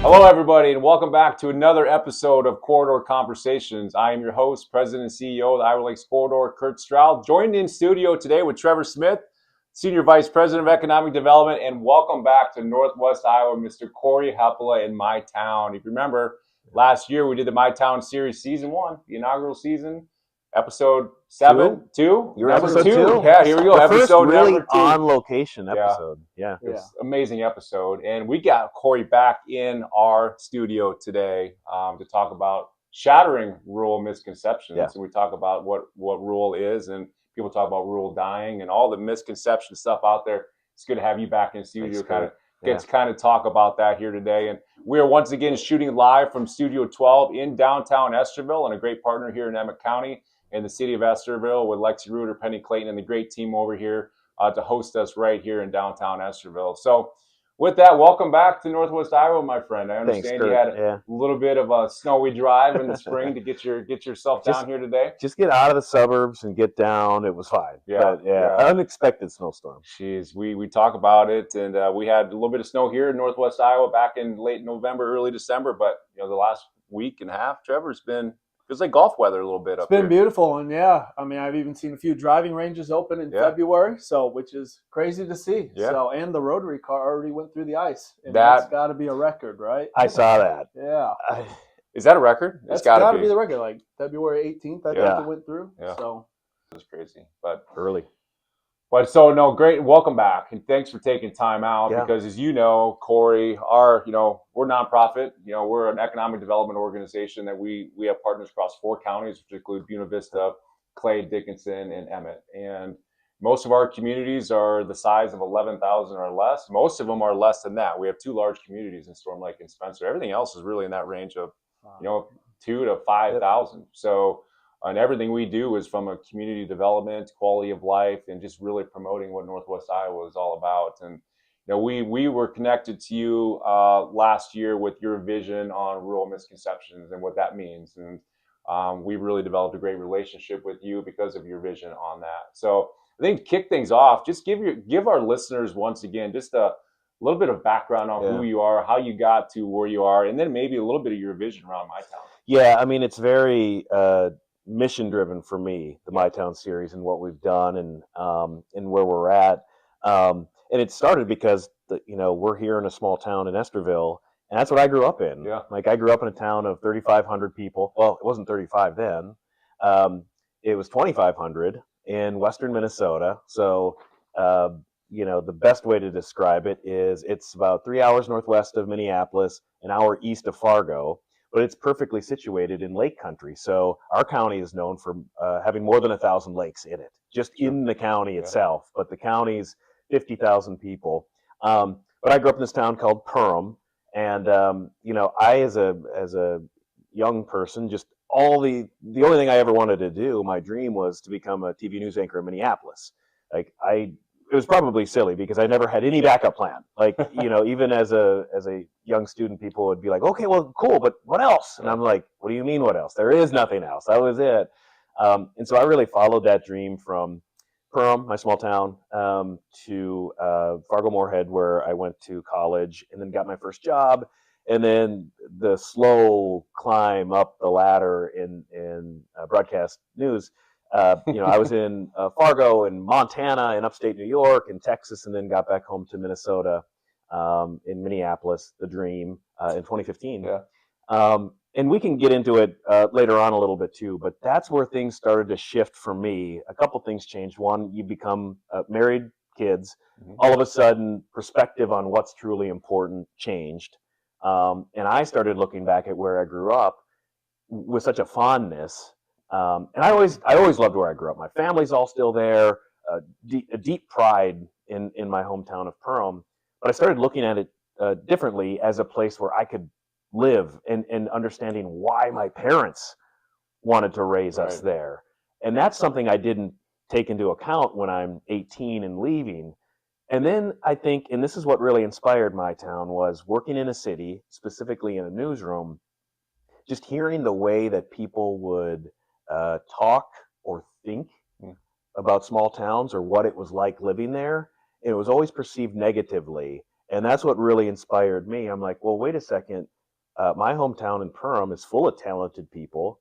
Hello, everybody, and welcome back to another episode of Corridor Conversations. I am your host, President and CEO of the Iowa Lakes Corridor, Kurt Stroud, joined in studio today with Trevor Smith, Senior Vice President of Economic Development, and welcome back to Northwest Iowa, Mr. Cory Hepola in My Town. If you remember, last year we did the My Town Series Season 1, the inaugural season, Episode 7, 2. You're episode 2. Yeah, here we go. The episode first really number 2. on location episode. Yeah. It's amazing episode. And we got Cory back in our studio today to talk about shattering rural misconceptions. Yeah. And we talk about what rural is, and people talk about rural dying and all the misconception stuff out there. It's good to have you back in studio. Kind of talk about that here today. And we are once again shooting live from Studio 12 in downtown Estherville, and a great partner here in Emmett County and the city of Estherville with Lexi Reuter, Penny Clayton, and the great team over here to host us right here in downtown Estherville. So with that, welcome back to Northwest Iowa, my friend. I understand you had a little bit of a snowy drive in the spring to get yourself down here today. Just get out of the suburbs and get down. It was fine. Unexpected snowstorm. Jeez, we talk about it, and we had a little bit of snow here in Northwest Iowa back in late November, early December. But the last week and a half, Trevor's been. Feels like golf weather a little bit up here. It's been beautiful, and I've even seen a few driving ranges open in February, which is crazy to see. Yeah. So, and the rotary car already went through the ice, and that's got to be a record, right? I saw that. Yeah. Is that a record? That's got to be the record. Like February 18th, I think it went through. Yeah. So it was crazy, but early. But so no, great. Welcome back, and thanks for taking time out because, as you know, Cory, we're nonprofit. We're an economic development organization that we have partners across 4 counties, which include Buena Vista, Clay, Dickinson, and Emmett. And most of our communities are the size of 11,000 or less. Most of them are less than that. We have 2 large communities in Storm Lake and Spencer. Everything else is really in that range of 2 to 5,000. So. And everything we do is from a community development, quality of life, and just really promoting what Northwest Iowa is all about. And we were connected to you last year with your vision on rural misconceptions and what that means. And we really developed a great relationship with you because of your vision on that. So I think to kick things off, just give our listeners once again just a little bit of background on who you are, how you got to where you are, and then maybe a little bit of your vision around My Town. Yeah, I mean, it's very mission driven for me, the My Town series, and what we've done and where we're at. And it started because we're here in a small town in Estherville, and that's what I grew up in. Yeah. Like I grew up in a town of 3,500 people. Well, it wasn't 35 then. It was 2,500 in western Minnesota. So the best way to describe it is it's about 3 hours northwest of Minneapolis, an hour east of Fargo. But it's perfectly situated in lake country. So our county is known for having more than 1,000 lakes in it, just in the county itself. But the county's 50,000 people. But I grew up in this town called Perham, and I as a young person, just the only thing I ever wanted to do, my dream was to become a TV news anchor in Minneapolis. It was probably silly because I never had any backup plan. Like, even as a young student, people would be like, okay, well, cool, but what else? And I'm like, what do you mean what else? There is nothing else. That was it. And so I really followed that dream from Perham, my small town, to Fargo-Moorhead, where I went to college and then got my first job. And then the slow climb up the ladder in broadcast news. I was in Fargo and Montana and upstate New York and Texas, and then got back home to Minnesota in Minneapolis, the dream, in 2015. Yeah. And we can get into it later on a little bit too, but that's where things started to shift for me. A couple things changed. One, you become married, kids. Mm-hmm. All of a sudden, perspective on what's truly important changed. And I started looking back at where I grew up with such a fondness. And I always loved where I grew up. My family's all still there. A deep pride in my hometown of Perham. But I started looking at it differently as a place where I could live and understanding why my parents wanted to raise us there. And that's something I didn't take into account when I'm 18 and leaving. And then I think, and this is what really inspired My Town, was working in a city, specifically in a newsroom, just hearing the way that people would talk or think about small towns or what it was like living there. It was always perceived negatively. And that's what really inspired me. I'm like, well, wait a second. My hometown in Perham is full of talented people.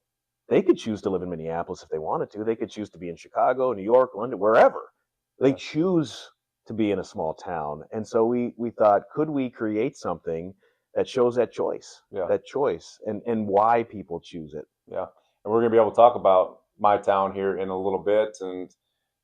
They could choose to live in Minneapolis if they wanted to. They could choose to be in Chicago, New York, London, wherever. They choose to be in a small town. And so we thought, could we create something that shows that choice, and why people choose it? Yeah. And we're going to be able to talk about my town here in a little bit. And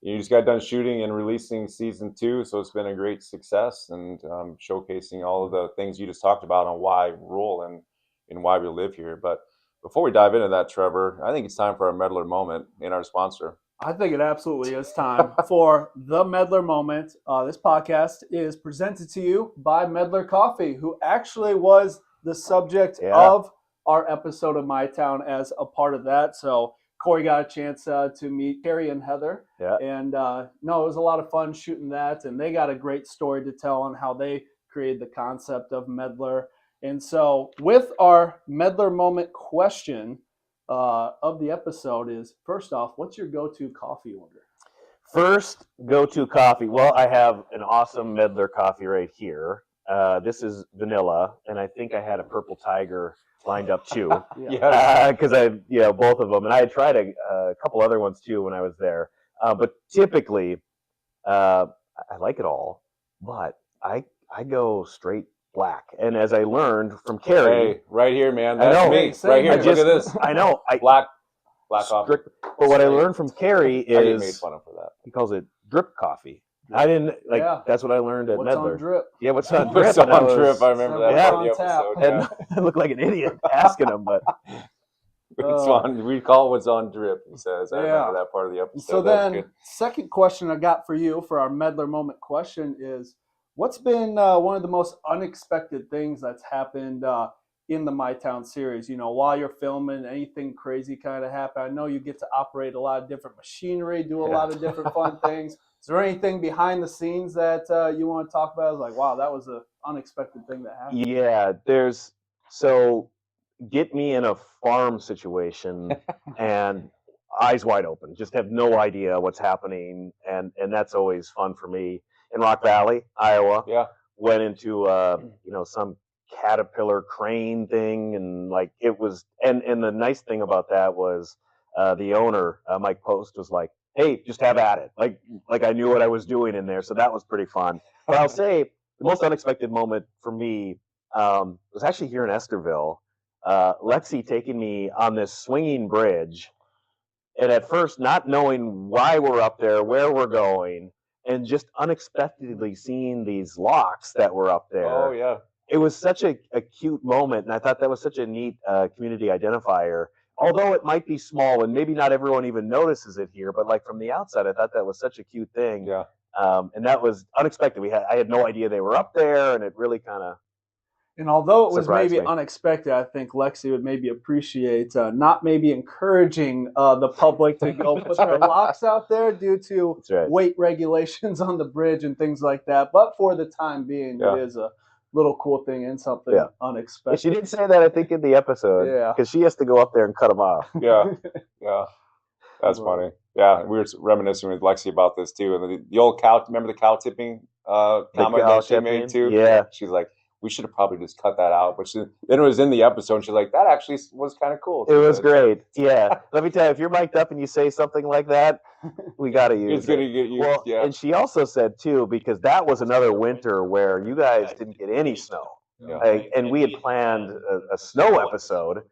you just got done shooting and releasing season 2. So it's been a great success, and showcasing all of the things you just talked about on why rural and why we live here. But before we dive into that, Trevor, I think it's time for our meddler moment in our sponsor. I think it absolutely is time for the Meddler Moment. This podcast is presented to you by Meddler Coffee, who actually was the subject of our episode of My Town as a part of that. So Cory got a chance to meet Carrie and Heather. Yeah. And it was a lot of fun shooting that. And they got a great story to tell on how they created the concept of Meddler. And so with our Meddler Moment question of the episode is, first off, what's your go-to coffee order? First go-to coffee. Well, I have an awesome Meddler coffee right here. This is vanilla, and I think I had a Purple Tiger lined up too. Because both of them, and I had tried a couple other ones too when I was there. But typically, I like it all, but I go straight black. And as I learned from Carrie, hey, right here, man, that's me. Right here, look at this. I know, black coffee. But what I learned from Carrie is I get made fun of for that. He calls it drip coffee. I didn't that's what I learned at Meddler. What's on drip? Yeah, what's on drip? What's on drip? I remember that part of the episode. And I look like an idiot asking him, but we call it what's on drip, he says. I remember that part of the episode. So then, second question I got for you for our Meddler Moment question is, what's been one of the most unexpected things that's happened in the My Town series? While you're filming, anything crazy kind of happen? I know you get to operate a lot of different machinery, do a lot of different fun things. Is there anything behind the scenes that you want to talk about? It's like, wow, that was an unexpected thing that happened. Yeah, get me in a farm situation and eyes wide open, just have no idea what's happening, and that's always fun for me. In Rock Valley, Iowa, went into some Caterpillar crane thing, and like it was, and the nice thing about that was the owner, Mike Post, was like, hey, just have at it. Like I knew what I was doing in there, so that was pretty fun. But I'll say the most unexpected moment for me was actually here in Estherville. Lexi taking me on this swinging bridge, and at first not knowing why we're up there, where we're going, and just unexpectedly seeing these locks that were up there. Oh, yeah. It was such a cute moment, and I thought that was such a neat community identifier. Although it might be small, and maybe not everyone even notices it here, but like from the outside, I thought that was such a cute thing. Yeah. And that was unexpected. I had no idea they were up there, and it really kind of. And although it was maybe me. Unexpected, I think Lexi would maybe appreciate not maybe encouraging the public to go put their locks out there due to weight regulations on the bridge and things like that. But for the time being, it is a little cool thing and something unexpected. And she did say that, I think, in the episode. Yeah. Because she has to go up there and cut them off. Yeah. That's funny. Yeah, we were reminiscing with Lexi about this too. And the old cow, remember the cow tipping comment that she made too? Yeah. She's like, we should have probably just cut that out. But then it was in the episode, and she's like, that actually was kind of cool. It was great. Yeah. Let me tell you, if you're mic'd up and you say something like that, we got to use it. It's going to get used. Well, and she also said, too, because that was another winter where you guys didn't get any snow. Yeah. And we had planned a snow episode.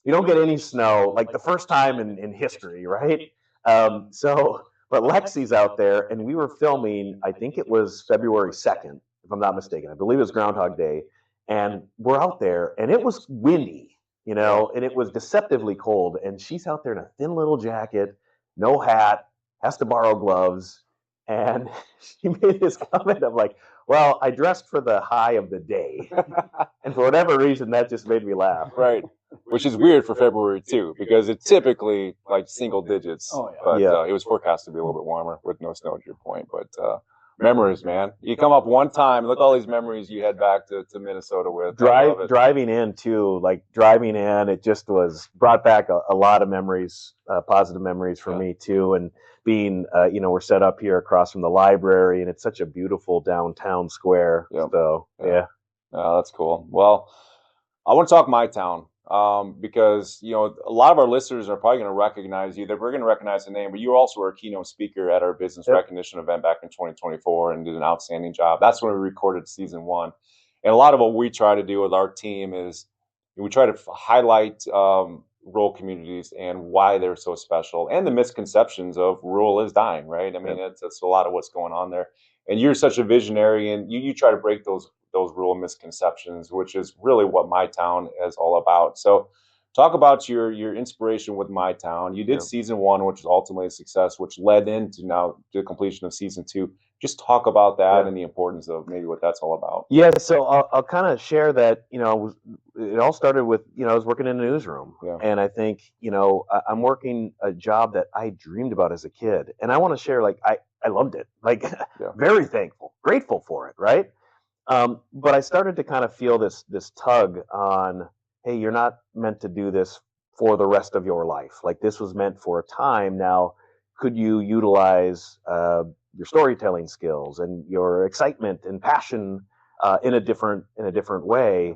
You don't get any snow, like the first time in history, right? But Lexi's out there, and we were filming, I think it was February 2nd. If I'm not mistaken. I believe it was Groundhog Day. And we're out there, and it was windy, and it was deceptively cold. And she's out there in a thin little jacket, no hat, has to borrow gloves. And she made this comment of like, well, I dressed for the high of the day. And for whatever reason, that just made me laugh. Right. Which is weird for February, too, because it's typically like single digits. Oh, yeah. But it was forecast to be a little bit warmer with no snow, to your point. But Memories, man. You come up one time, look at all these memories you head back to Minnesota with. Driving in too, like driving in, it just brought back a lot of memories, positive memories for me too. And being, we're set up here across from the library, and it's such a beautiful downtown square. Yep. So yeah. Oh, that's cool. Well, I want to talk my town. Because a lot of our listeners are probably going to recognize you. We're going to recognize the name, but you also were a keynote speaker at our business recognition event back in 2024 and did an outstanding job. That's when we recorded season 1. And a lot of what we try to do with our team is we try to highlight rural communities and why they're so special, and the misconceptions of rural is dying, right? I mean, that's a lot of what's going on there. And you're such a visionary, and you try to break those rural misconceptions, which is really what My Town is all about. So talk about your inspiration with My Town. You did season 1, which was ultimately a success, which led into now the completion of season 2. Just talk about that and the importance of maybe what that's all about. Yeah, so I'll kind of share that, it all started with, I was working in a newsroom, and I think, I'm working a job that I dreamed about as a kid. And I want to share, like, I loved it, like, very thankful, grateful for it, right? But I started to kind of feel this tug on, hey, you're not meant to do this for the rest of your life. Like, this was meant for a time. Now, could you utilize your storytelling skills and your excitement and passion in a different way?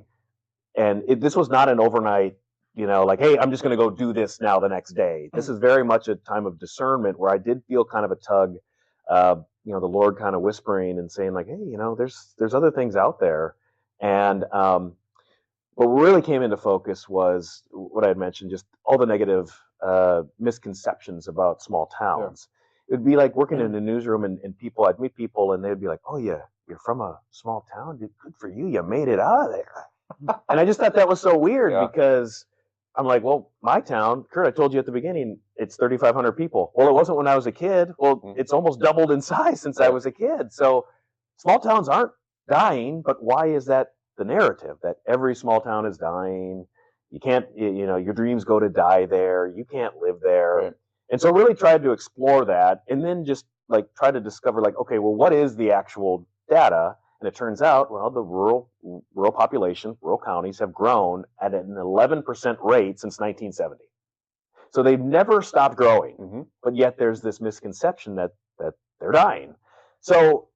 And this was not an overnight, like, hey, I'm just going to go do this now the next day. This is very much a time of discernment where I did feel kind of a tug. The Lord kind of whispering and saying, like, hey, there's other things out there. And what really came into focus was what I had mentioned, just all the negative misconceptions about small towns. It'd be like working in a newsroom, and I'd meet people, and they'd be like, oh, yeah, you're from a small town? Good for you. You made it out of there. And I just thought that was so weird because I'm like, well, my town, Kurt, I told you at the beginning, it's 3,500 people. Well, it wasn't when I was a kid. Well, it's almost doubled in size since I was a kid. So small towns aren't dying, but why is that the narrative, that every small town is dying? You can't, your dreams go to die there. You can't live there. Right. And so really tried to explore that, and then just like try to discover, like, okay, well, what is the actual data? And it turns out, well, the rural population, rural counties have grown at an 11% rate since 1970. So they've never stopped growing, but yet there's this misconception that they're dying. So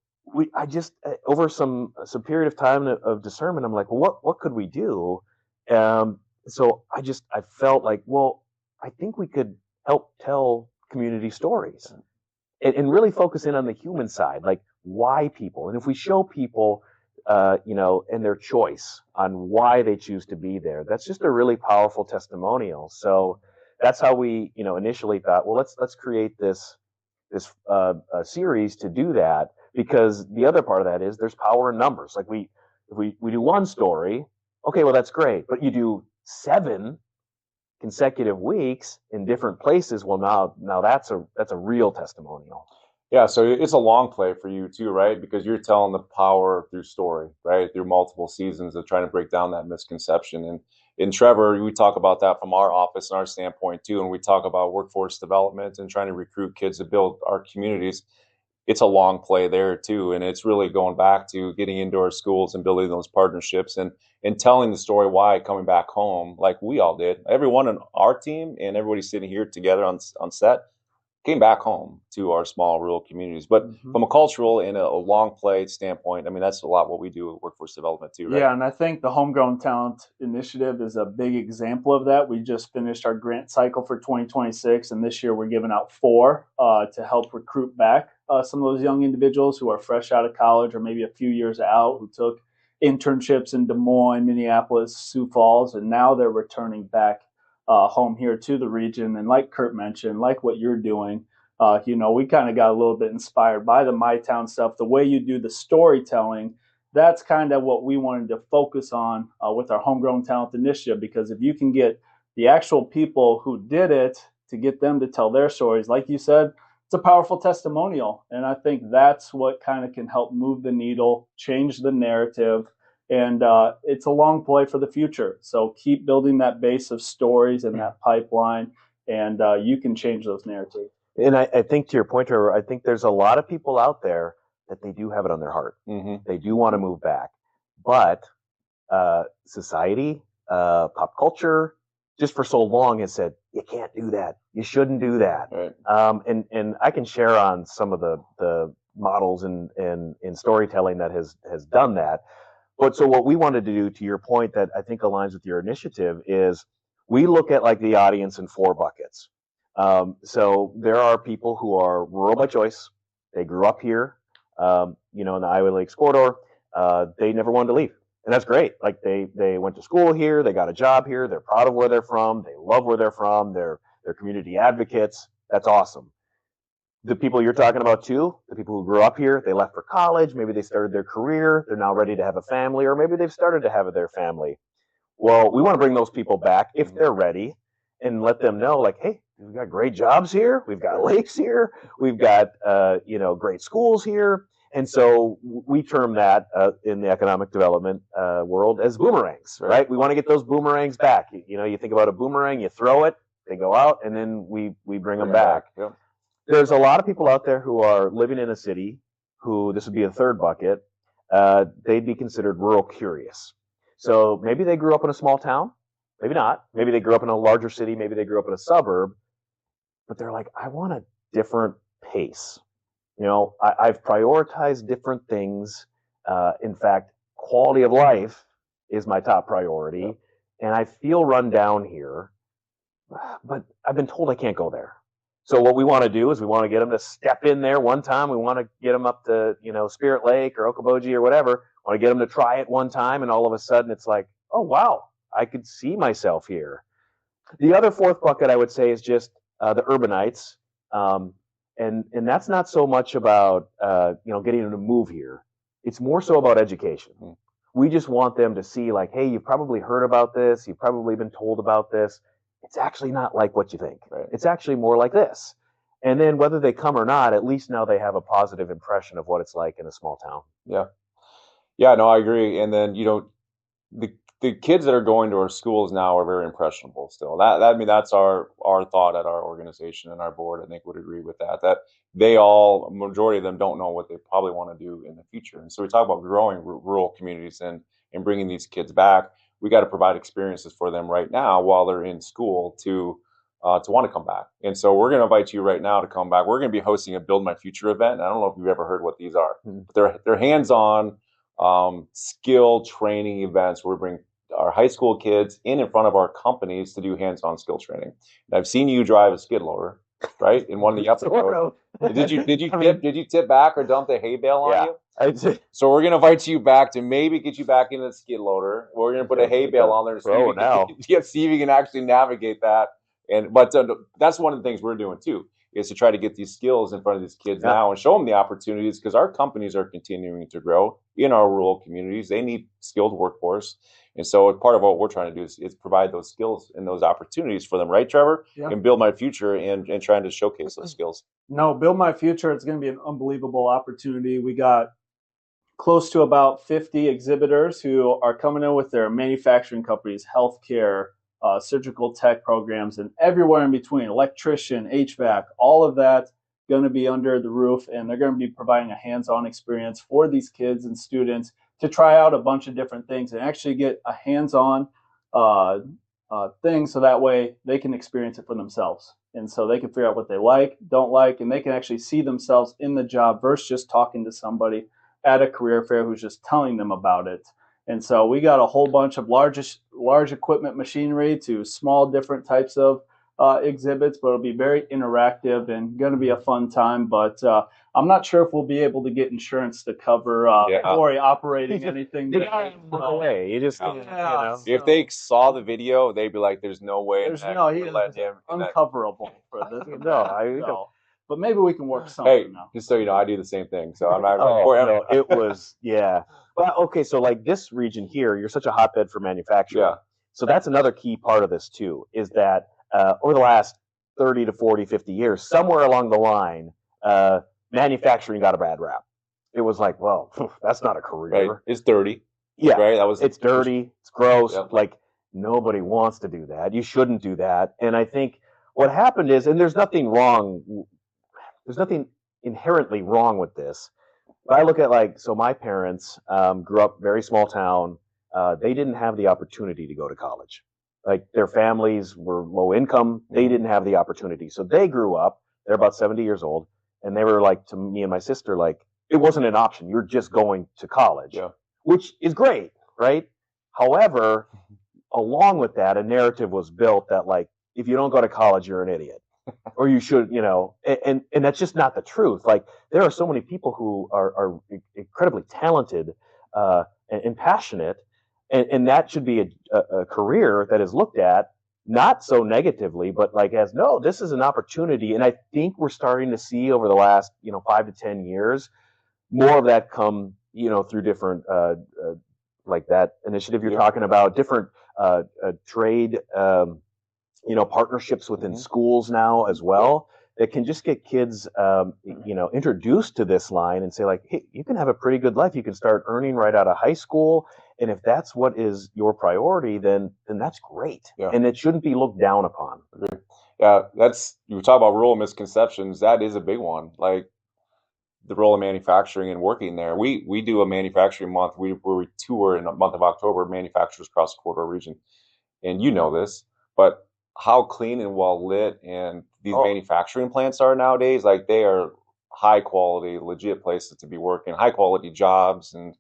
I just, over some period of time of discernment, I'm like, well, what could we do? So I felt like, well, I think we could help tell community stories and really focus in on the human side, like why people, and if we show people, and their choice on why they choose to be there, that's just a really powerful testimonial. So that's how we, initially thought, well, let's create this series to do that, because the other part of that is there's power in numbers. Like if we do one story, okay, well, that's great, but you do 7 consecutive weeks in different places, well, now that's a real testimonial. Yeah, so it's a long play for you too, right? Because you're telling the power through story, right? Through multiple seasons of trying to break down that misconception. And in Trevor, we talk about that from our office and our standpoint too. And we talk about workforce development and trying to recruit kids to build our communities. It's a long play there too. And it's really going back to getting into our schools and building those partnerships and telling the story why coming back home, like we all did. Everyone on our team and everybody sitting here together on set came back home to our small rural communities. But from a cultural and a long play standpoint, I mean, that's a lot what we do at workforce development too, right? Yeah, and I think the Homegrown Talent Initiative is a big example of that. We just finished our grant cycle for 2026, and this year we're giving out 4 to help recruit back some of those young individuals who are fresh out of college or maybe a few years out, who took internships in Des Moines, Minneapolis, Sioux Falls, and now they're returning back home here to the region. And like Kurt mentioned, like what you're doing, we kind of got a little bit inspired by the My Town stuff, the way you do the storytelling. That's kind of what we wanted to focus on with our Homegrown Talent Initiative, because if you can get the actual people who did it to get them to tell their stories, like you said, it's a powerful testimonial. And I think that's what kind of can help move the needle, change the narrative. And it's a long play for the future. So keep building that base of stories and that pipeline, and you can change those narratives. And I think to your point, Trevor, I think there's a lot of people out there that they do have it on their heart. Mm-hmm. They do want to move back, but society, pop culture, just for so long has said, you can't do that. You shouldn't do that. Right. And I can share on some of the models in storytelling that has done that. But so what we wanted to do, to your point that I think aligns with your initiative, is we look at like the audience in 4 buckets. So there are people who are rural by choice. They grew up here, in the Iowa Lakes corridor. They never wanted to leave. And that's great. Like they went to school here, they got a job here, they're proud of where they're from, they love where they're from, they're community advocates. That's awesome. The people you're talking about too, the people who grew up here, they left for college, maybe they started their career, they're now ready to have a family, or maybe they've started to have their family. Well, we want to bring those people back if they're ready and let them know, like, hey, we've got great jobs here, we've got lakes here, we've got great schools here. And so we term that in the economic development world as boomerangs, right? We want to get those boomerangs back. You think about a boomerang, you throw it, they go out, and then we bring them back. Yep. There's a lot of people out there who are living in a city who, this would be a 3rd bucket, they'd be considered rural curious. So maybe they grew up in a small town, maybe not. Maybe they grew up in a larger city, maybe they grew up in a suburb, but they're like, I want a different pace. I've prioritized different things. In fact, quality of life is my top priority, and I feel run down here, but I've been told I can't go there. So what we want to do is we want to get them to step in there one time. We want to get them up to, Spirit Lake or Okoboji or whatever. We want to get them to try it one time, and all of a sudden it's like, oh, wow, I could see myself here. The other 4th bucket I would say is just the urbanites. And that's not so much about getting them to move here. It's more so about education. We just want them to see, like, hey, you've probably heard about this. You've probably been told about this. It's actually not like what you think. Right. It's actually more like this. And then whether they come or not, at least now they have a positive impression of what it's like in a small town. Yeah. Yeah, no, I agree. And then, the kids that are going to our schools now are very impressionable still. That's our thought at our organization, and our board, I think, would agree with that majority of them don't know what they probably want to do in the future. And so we talk about growing rural communities and bringing these kids back. We got to provide experiences for them right now while they're in school to want to come back. And so we're going to invite you right now to come back. We're going to be hosting a Build My Future event. And I don't know if you've ever heard what these are. But they're hands-on skill training events where we bring our high school kids in front of our companies to do hands-on skill training. And I've seen you drive a skid loader, right? In one of the episodes. Did you tip back or dump the hay bale on you? I did. So we're gonna invite you back to maybe get you back into the skid loader. We're gonna put a hay bale on there to see if you can actually navigate that. But that's one of the things we're doing too, is to try to get these skills in front of these kids now and show them the opportunities, because our companies are continuing to grow in our rural communities. They need skilled workforce. And so part of what we're trying to do is provide those skills and those opportunities for them, right, Trevor? Yeah. And Build My Future and trying to showcase those skills. No, Build My Future, it's going to be an unbelievable opportunity. We got close to about 50 exhibitors who are coming in with their manufacturing companies, healthcare, surgical tech programs, and everywhere in between, electrician, HVAC, all of that going to be under the roof, and they're going to be providing a hands-on experience for these kids and students to try out a bunch of different things and actually get a hands-on thing, so that way they can experience it for themselves. And so they can figure out what they like, don't like, and they can actually see themselves in the job versus just talking to somebody at a career fair who's just telling them about it. And so we got a whole bunch of large equipment machinery to small different types of exhibits, but it'll be very interactive and going to be a fun time. But I'm not sure if we'll be able to get insurance to cover Cory operating anything. You just, if they saw the video, they'd be like, "There's no way." He is uncoverable for this. But maybe we can work something out. Just so you know, I do the same thing. So I'm not. It was Well, okay, so like this region here, you're such a hotbed for manufacturing. Yeah. So that's another key part of this too, is that over the last 30 to 40, 50 years, somewhere along the line, manufacturing got a bad rap. It was like, well, that's not a career. Right. It's dirty. Yeah. Right. It's dirty. It's gross. Yep. Like nobody wants to do that. You shouldn't do that. And I think what happened is, and there's nothing inherently wrong with this. I look at so my parents grew up very small town. They didn't have the opportunity to go to college. Like their families were low income. They didn't have the opportunity. So they grew up, they're about 70 years old. And they were like to me and my sister, like, it wasn't an option. You're just going to college, which is great, right? However, along with that, a narrative was built that like, if you don't go to college, you're an idiot. Or you should, and that's just not the truth. Like there are so many people who are incredibly talented and passionate, and that should be a career that is looked at not so negatively, but like as no, this is an opportunity. And I think we're starting to see over the last 5 to 10 years more of that come through different like that initiative you're talking about, different trade. Partnerships within schools now as well that can just get kids, introduced to this line and say like, hey, you can have a pretty good life. You can start earning right out of high school. And if that's what is your priority, then that's great. Yeah. And it shouldn't be looked down upon. Yeah, you talk about rural misconceptions. That is a big one. Like the role of manufacturing and working there. We do a manufacturing month where we tour in the month of October, manufacturers across the corridor region. And you know this, but how clean and well lit and these manufacturing plants are nowadays, like they are high quality, legit places to be working, high quality jobs. And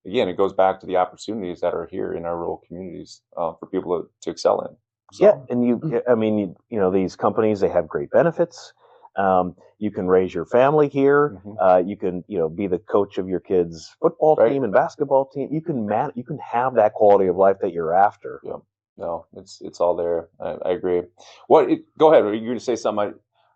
again, it goes back to the opportunities that are here in our rural communities for people to excel in. So. Yeah, and these companies, they have great benefits. You can raise your family here. You can, be the coach of your kids' football team and basketball team. You can have that quality of life that you're after. Yeah. No, it's all there. I agree. Go ahead. Are you going to say something?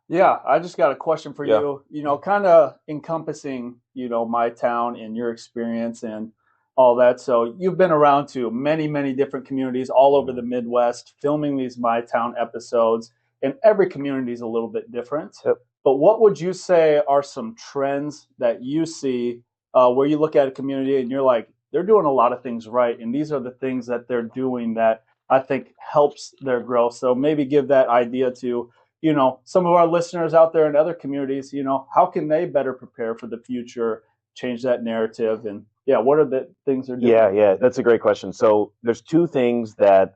Yeah, I just got a question for you. Kind of encompassing, my town and your experience and all that. So you've been around to many, many different communities all over the Midwest, filming these My Town episodes, and every community is a little bit different. Yep. But what would you say are some trends that you see where you look at a community and you're like, they're doing a lot of things right, and these are the things that they're doing that I think helps their growth. So maybe give that idea to, some of our listeners out there in other communities, how can they better prepare for the future, change that narrative, and what are the things they're doing? Yeah, that's a great question. So there's two things that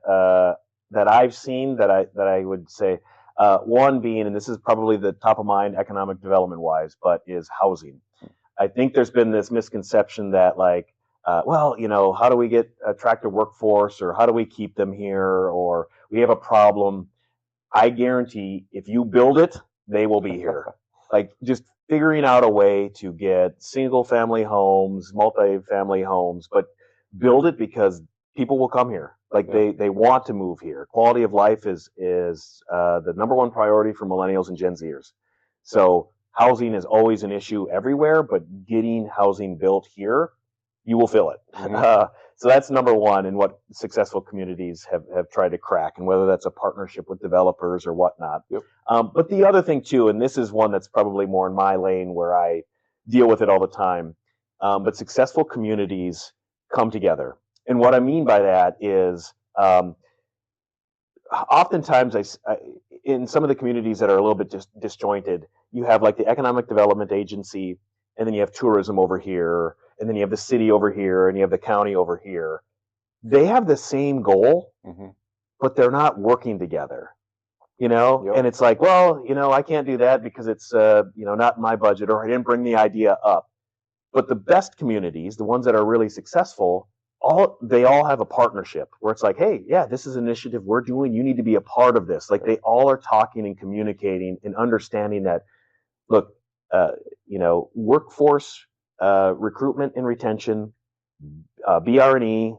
I've seen that I would say, one being, and this is probably the top of mind economic development wise, but is housing. I think there's been this misconception that like, how do we attract a workforce, or how do we keep them here, or we have a problem. I guarantee if you build it, they will be here. Like just figuring out a way to get single family homes, multi-family homes, but build it because people will come here. Like they want to move here. Quality of life is the number one priority for millennials and Gen Zers. So housing is always an issue everywhere, but getting housing built here, you will feel it. So that's number one, and what successful communities have tried to crack, and whether that's a partnership with developers or whatnot. Yep. But the other thing too, and this is one that's probably more in my lane where I deal with it all the time, but successful communities come together. And what I mean by that is oftentimes in some of the communities that are a little bit disjointed, you have like the economic development agency, and then you have tourism over here, and then you have the city over here, and you have the county over here. They have the same goal, but they're not working together, Yep. And it's like, well, I can't do that because it's, not in my budget, or I didn't bring the idea up. But the best communities, the ones that are really successful, they all have a partnership where it's like, hey, yeah, this is an initiative we're doing. You need to be a part of this. Like they all are talking and communicating and understanding that, look, workforce recruitment and retention, BR&E,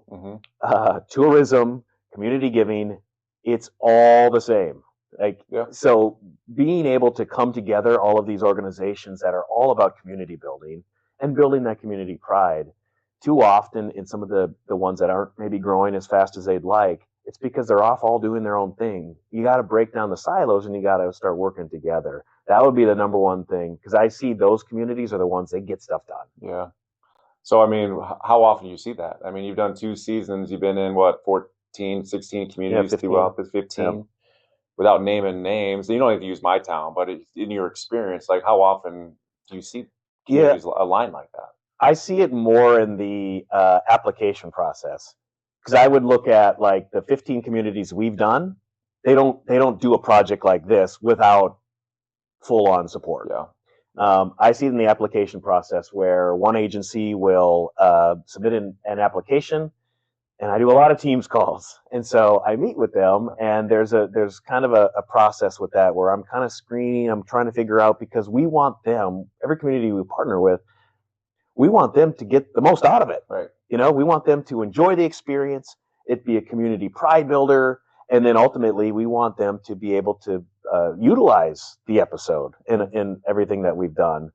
tourism, community giving, it's all the same. So being able to come together, all of these organizations that are all about community building and building that community pride, too often in some of the ones that aren't maybe growing as fast as they'd like, it's because they're off all doing their own thing. You got to break down the silos and you got to start working together. That would be the number one thing, because I see those communities are the ones that get stuff done. Yeah. So, how often do you see that? You've done 2 seasons. You've been in, 14, 16 communities throughout the 15? Yeah. Without naming names. You don't have to use my town, but in your experience, like how often do you see communities align like that? I see it more in the application process, because I would look at like the 15 communities we've done. They don't do a project like this without full on support. Yeah. I see it in the application process where one agency will submit an application, and I do a lot of Teams calls, and so I meet with them, and there's kind of a process with that where I'm kind of screening, I'm trying to figure out, because we want them, every community we partner with, we want them to get the most out of it. Right. We want them to enjoy the experience, it be a community pride builder, and then ultimately we want them to be able to utilize the episode in everything that we've done,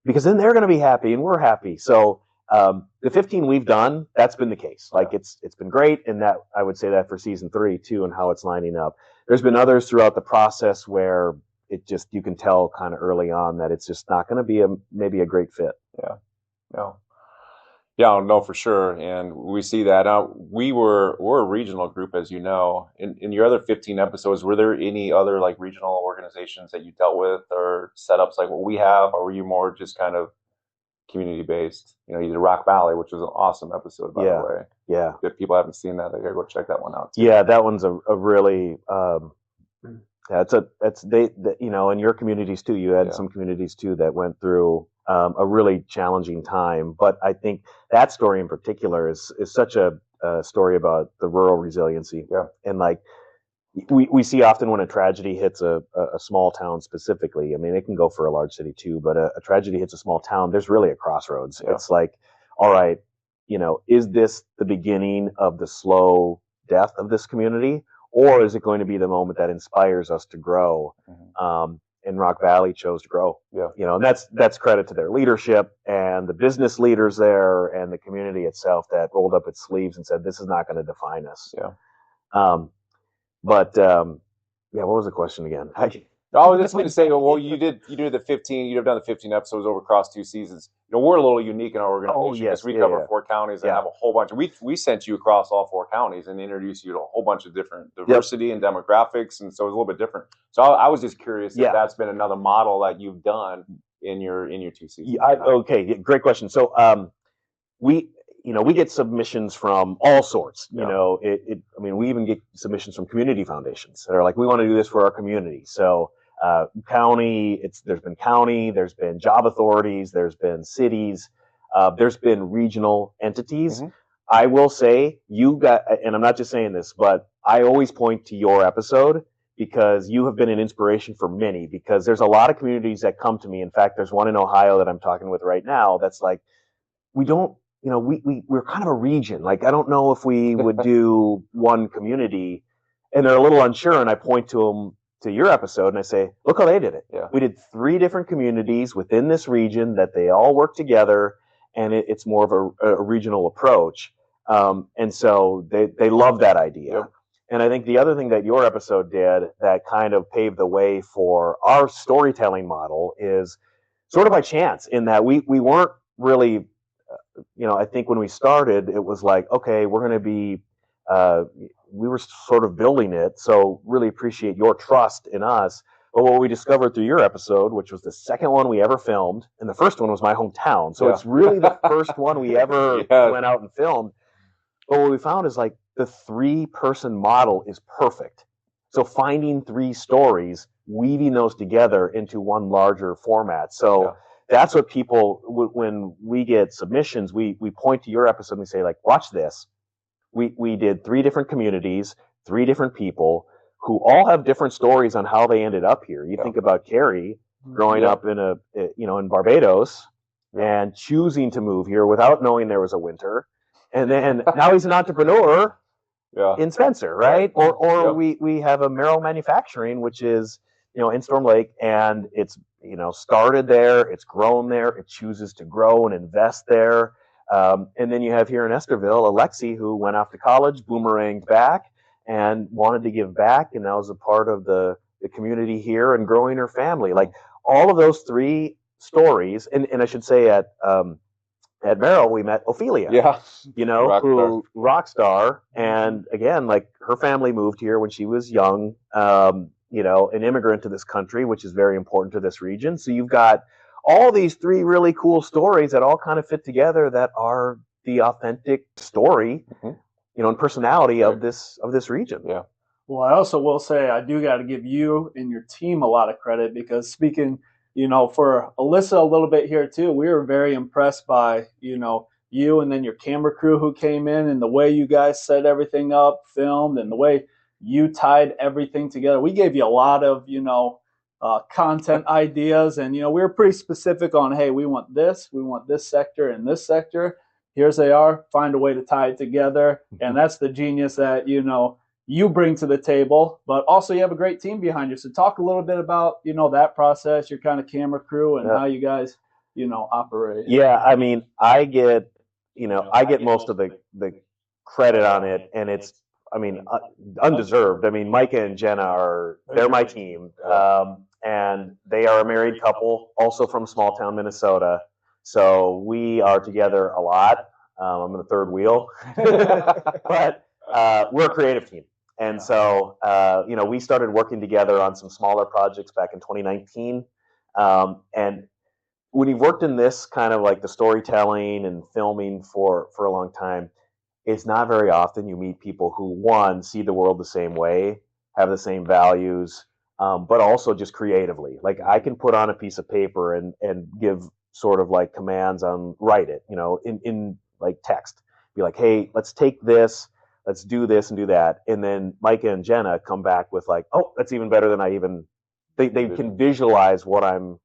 because then they're going to be happy and we're happy. So the 15 we've done, that's been the case. Like it's been great, and that I would say that for season 3 too, and how it's lining up. There's been others throughout the process where it just, you can tell kind of early on that it's just not going to be maybe a great fit. Yeah. No. Yeah, no, for sure. And we see that. We're a regional group, as you know. In your other 15 episodes, were there any other like regional organizations that you dealt with or setups like what we have, or were you more just kind of community based? You did Rock Valley, which was an awesome episode, by the way. Yeah. If people haven't seen that, they gotta go check that one out too. Yeah, that one's a really in your communities too. You had some communities too that went through a really challenging time. But I think that story in particular is such a story about the rural resiliency. Yeah. And like we see often when a tragedy hits a small town specifically, I mean, it can go for a large city too, but a tragedy hits a small town, there's really a crossroads. Yeah. It's like, all right, is this the beginning of the slow death of this community? Or is it going to be the moment that inspires us to grow? Mm-hmm. And Rock Valley chose to grow. Yeah. And that's credit to their leadership and the business leaders there and the community itself that rolled up its sleeves and said, this is not going to define us. Yeah. What was the question again? I was just going to say, well, you did the 15. You've done the 15 episodes over across 2 seasons. We're a little unique in our organization because we cover 4 counties and have a whole bunch. We sent you across all 4 counties and introduced you to a whole bunch of different diversity and demographics, and so it's a little bit different. So I was just curious if that's been another model that you've done in your 2 seasons. Okay, great question. So we get submissions from all sorts. We even get submissions from community foundations that are like, we want to do this for our community. So there's been job authorities, there's been cities, there's been regional entities. Mm-hmm. I will say and I'm not just saying this, but I always point to your episode because you have been an inspiration for many, because there's a lot of communities that come to me. In fact, there's one in Ohio that I'm talking with right now that's like, we're kind of a region. Like, I don't know if we would do one community, and they're a little unsure. And I point to them to your episode and I say, look how they did it. Yeah. We did 3 different communities within this region that they all work together, and it's more of a regional approach. And so they love that idea. Yep. And I think the other thing that your episode did that kind of paved the way for our storytelling model is sort of by chance, in that we weren't really, I think when we started, it was like, okay, we're going to be, we were sort of building it. So really appreciate your trust in us. But what we discovered through your episode, which was the second one we ever filmed, and the first one was my hometown. So it's really the first one we ever went out and filmed. But what we found is like the 3-person model is perfect. So finding 3 stories, weaving those together into one larger format. So that's what people, when we get submissions, we point to your episode and we say, like, watch this. We did 3 different communities, 3 different people who all have different stories on how they ended up here. You think about Carrie growing up in in Barbados and choosing to move here without knowing there was a winter. And then now he's an entrepreneur in Spencer, right? Or we have a Merrill Manufacturing, which is, in Storm Lake, and it's, started there, it's grown there, it chooses to grow and invest there. And then you have here in Estherville, Alexi, who went off to college, boomeranged back, and wanted to give back, and now is a part of the community here and growing her family. Like, all of those 3 stories, and I should say at Merrill, we met Ophelia, rock star. And again, like, her family moved here when she was young, an immigrant to this country, which is very important to this region. So you've got all these three really cool stories that all kind of fit together that are the authentic story, and personality of this region. Yeah. Well, I also will say I do got to give you and your team a lot of credit because speaking, for Alyssa a little bit here too, we were very impressed by, you and then your camera crew who came in and the way you guys set everything up, filmed, and the way you tied everything together. We gave you a lot of, content ideas, and, we were pretty specific on, hey, we want this sector and this sector. Here's they are, find a way to tie it together. And that's the genius that, you bring to the table, but also you have a great team behind you. So talk a little bit about, that process, your kind of camera crew and how you guys, operate. Yeah. I mean, I get most of the credit on it, and it's, undeserved. I mean, Micah and Jenna they're my team. And they are a married couple, also from small town Minnesota. So we are together a lot. I'm in the third wheel, but we're a creative team. And so, we started working together on some smaller projects back in 2019. And when you've worked in this kind of like the storytelling and filming for a long time, it's not very often you meet people who, one, see the world the same way, have the same values, but also just creatively. Like I can put on a piece of paper and give sort of like commands on write it, in like text. Be like, hey, let's take this. Let's do this and do that. And then Micah and Jenna come back with like, oh, that's even better than they can visualize what I'm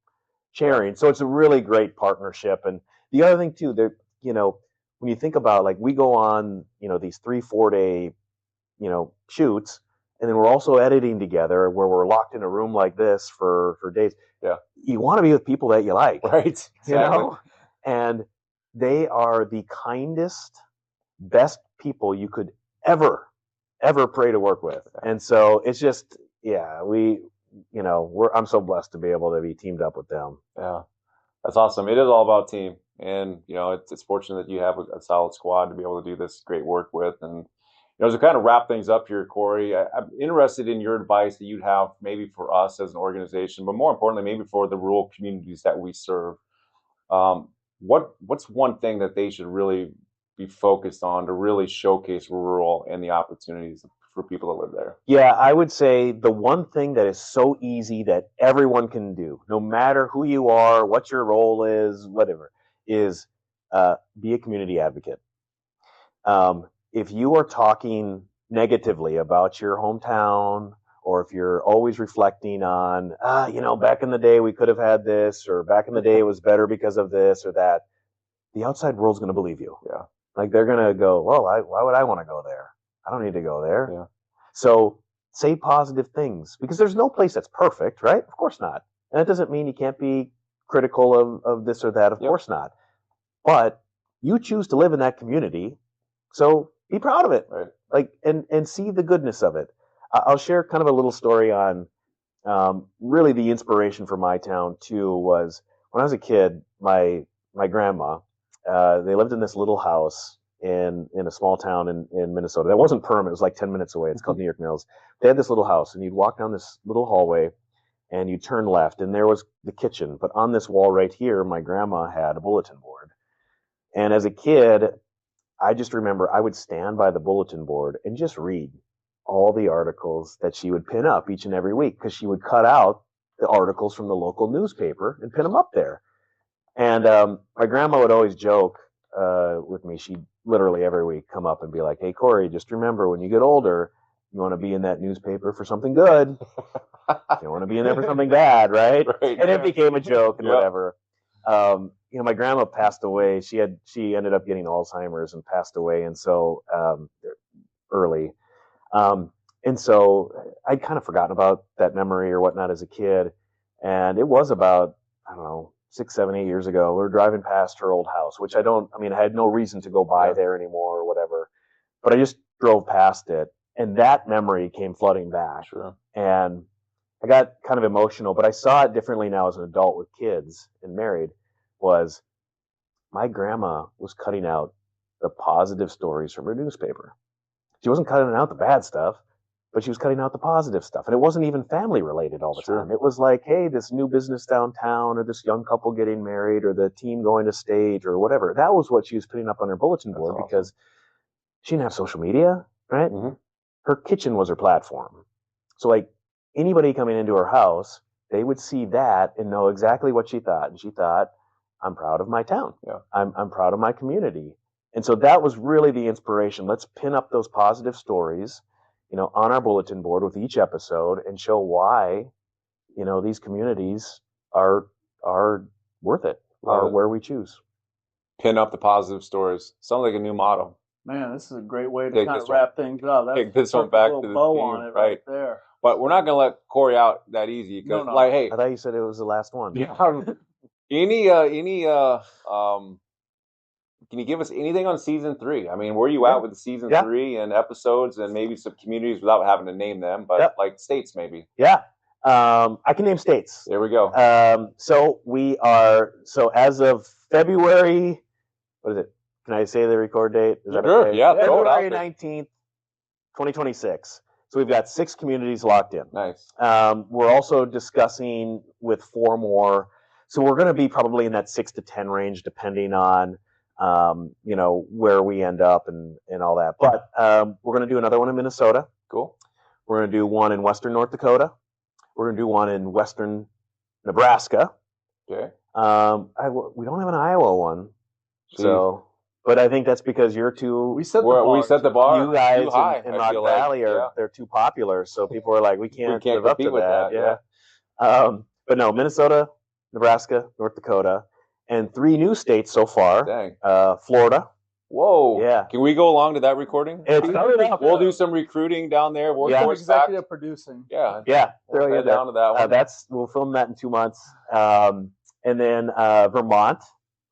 sharing. So it's a really great partnership. And the other thing too, when you think about like we go on, these 3-4 day, shoots, and then we're also editing together where we're locked in a room like this for days. Yeah. You want to be with people that you like. Right. Exactly. And they are the kindest, best people you could ever pray to work with. And so it's just, I'm so blessed to be able to be teamed up with them. Yeah, that's awesome. It is all about team, and it's fortunate that you have a solid squad to be able to do this great work with. And as we kind of wrap things up here, Cory, I'm interested in your advice that you'd have maybe for us as an organization, but more importantly, maybe for the rural communities that we serve. What's one thing that they should really be focused on to really showcase rural and the opportunities for people that live there? Yeah, I would say the one thing that is so easy that everyone can do, no matter who you are, what your role is, whatever, is be a community advocate. If you are talking negatively about your hometown, or if you're always reflecting on, back in the day we could have had this, or back in the day it was better because of this or that, the outside world's going to believe you. Yeah. Like they're going to go, well, why would I want to go there? I don't need to go there. Yeah. So say positive things, because there's no place that's perfect, right? Of course not. And that doesn't mean you can't be critical of this or that. Of course not. But you choose to live in that community, so be proud of it. Right. Like, and see the goodness of it. I'll share kind of a little story on really the inspiration for my town too was when I was a kid, my grandma, they lived in this little house in a small town in Minnesota. That wasn't permanent. It was like 10 minutes away. It's called New York Mills. They had this little house, and you'd walk down this little hallway and you'd turn left, and there was the kitchen. But on this wall right here, my grandma had a bulletin board. And as a kid, I just remember I would stand by the bulletin board and just read all the articles that she would pin up each and every week, because she would cut out the articles from the local newspaper and pin them up there. And my grandma would always joke with me. She'd literally every week come up and be like, hey, Cory, just remember when you get older, you want to be in that newspaper for something good. You don't want to be in there for something bad, right? And it became a joke and whatever. My grandma passed away. She ended up getting Alzheimer's and passed away, and so early. And so I'd kind of forgotten about that memory or whatnot as a kid. And it was about, I don't know, 6, 7, 8 years ago. We were driving past her old house, which I had no reason to go by there anymore or whatever. But I just drove past it, and that memory came flooding back. Sure. And I got kind of emotional, but I saw it differently now as an adult with kids and married. Was my grandma was cutting out the positive stories from her newspaper. She wasn't cutting out the bad stuff. but she was cutting out the positive stuff. And it wasn't even family related all the Sure. time. It was like, hey, this new business downtown, or this young couple getting married, or the team going to stage, or whatever. That was what she was putting up on her bulletin board because she didn't have social media, right? Mm-hmm. Her kitchen was her platform. So like anybody coming into her house, they would see that and know exactly what she thought. And she thought, I'm proud of my town. Yeah. I'm proud of my community. And so that was really the inspiration. Let's pin up those positive stories, on our bulletin board with each episode and show why, these communities are worth it, are where we choose. Pin up the positive stories. Sounds like a new motto. Man, this is a great way to kind of wrap things up. That's take this one back to the bow theme, on it right there. But we're not going to let Cory out that easy because, hey, I thought you said it was the last one. Yeah. Can you give us anything on season 3? I mean, where are you at with the season 3 and episodes and maybe some communities without having to name them, but like states maybe? Yeah. I can name states. There we go. So as of February, what is it? Can I say the record date? Is that sure? Okay? Yeah. February 19th, 2026. So we've got 6 communities locked in. Nice. We're also discussing with 4 more. So we're going to be probably in that 6 to 10 range, depending on, where we end up and all that. But we're going to do another one in Minnesota. Cool. We're going to do one in Western North Dakota. We're going to do one in Western Nebraska. Okay. We don't have an Iowa one. So, but I think that's because you're too. We set the bar. You guys too high, in Rock Valley they're too popular, so people are like, we can't live up to that. Yeah. But no, Minnesota, Nebraska, North Dakota, and 3 new states so far. Dang. Florida. Whoa. Yeah. Can we go along to that recording? We'll do some recruiting down there. Executive producing. Yeah. Yeah. We'll head down to that one. We'll film that in 2 months. And then Vermont.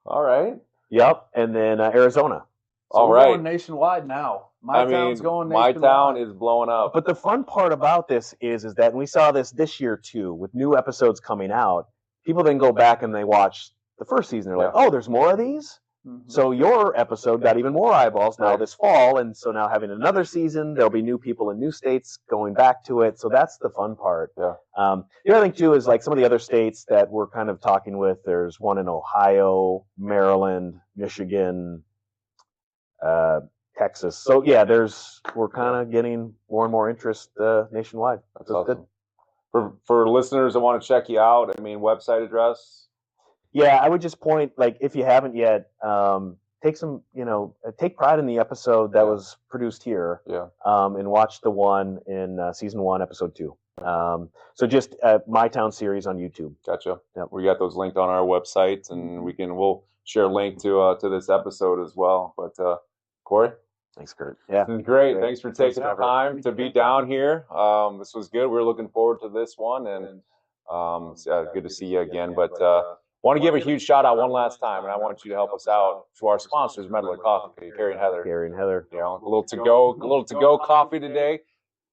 All right. Yep. And then Arizona. So we're going nationwide now. My town's going nationwide. My town is blowing up. But the fun part about this is that, and we saw this year too, with new episodes coming out, people then go back and they watch the first season. They're like, oh, there's more of these? Mm-hmm. So your episode got even more eyeballs now this fall, and so now having another season, there'll be new people in new states going back to it. So that's the fun part. Yeah. The other thing too is like some of the other states that we're kind of talking with. There's one in Ohio, Maryland, Michigan, Texas. So yeah, we're kind of getting more and more interest nationwide. That's awesome. Good. For listeners that want to check you out, I mean, website address. Yeah, I would just point, like, if you haven't yet, take pride in the episode that was produced here. Yeah. And watch the one in season 1, episode 2. So just My Town series on YouTube. Gotcha. Yep. We got those linked on our website, and we'll share a link to this episode as well. But Cory, thanks, Kurt. Yeah, this is great. Thanks for taking the time to be down here. This was good. We're looking forward to this one, and it's good to see you again. But want to give a huge shout out one last time, and I want you to help us out to our sponsors, Meddler Coffee, Cory and Heather. A little to go coffee today.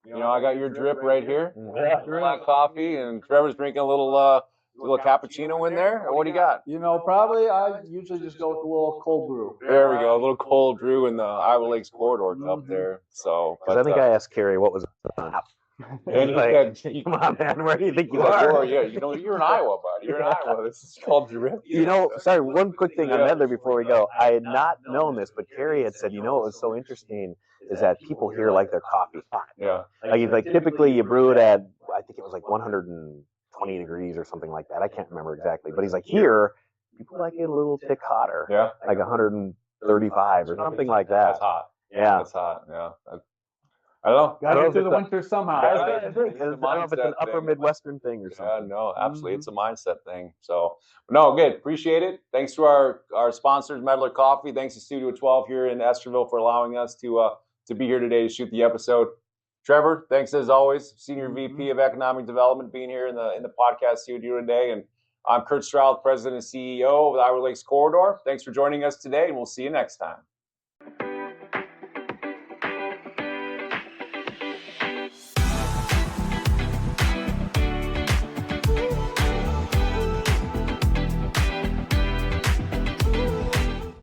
I got your drip right here, black coffee, and Trevor's drinking a little cappuccino in there. What do you got? Probably I usually just go with a little cold brew. There we go, a little cold brew in the Iowa Lakes corridor up there. So, I think I asked Cory what was up. And he said, "Come on, man, where do you think you are?" Yeah, you're in Iowa, bud. You're in Iowa. This is called drip. Sorry, one quick thing on Meddler before we go. I had not known this, but Cory had said, what was so interesting is that people here like their coffee hot. Yeah. Like typically you brew it at, I think it was like 120 degrees or something like that. I can't remember exactly, but he's like, here people like it a little tick hotter. Yeah. Like 135 or something like that. That's hot. Yeah. That's hot. Yeah. I don't know. Got to get through the winter somehow. I don't know if it's an upper Midwestern thing or something. Yeah, no, absolutely. It's a mindset thing. So, no, good. Appreciate it. Thanks to our sponsors, Meddler Coffee. Thanks to Studio 12 here in Estherville for allowing us to be here today to shoot the episode. Trevor, thanks as always, Senior VP of Economic Development, being here in the podcast studio today. And I'm Kurt Stroud, President and CEO of the Iowa Lakes Corridor. Thanks for joining us today, and we'll see you next time.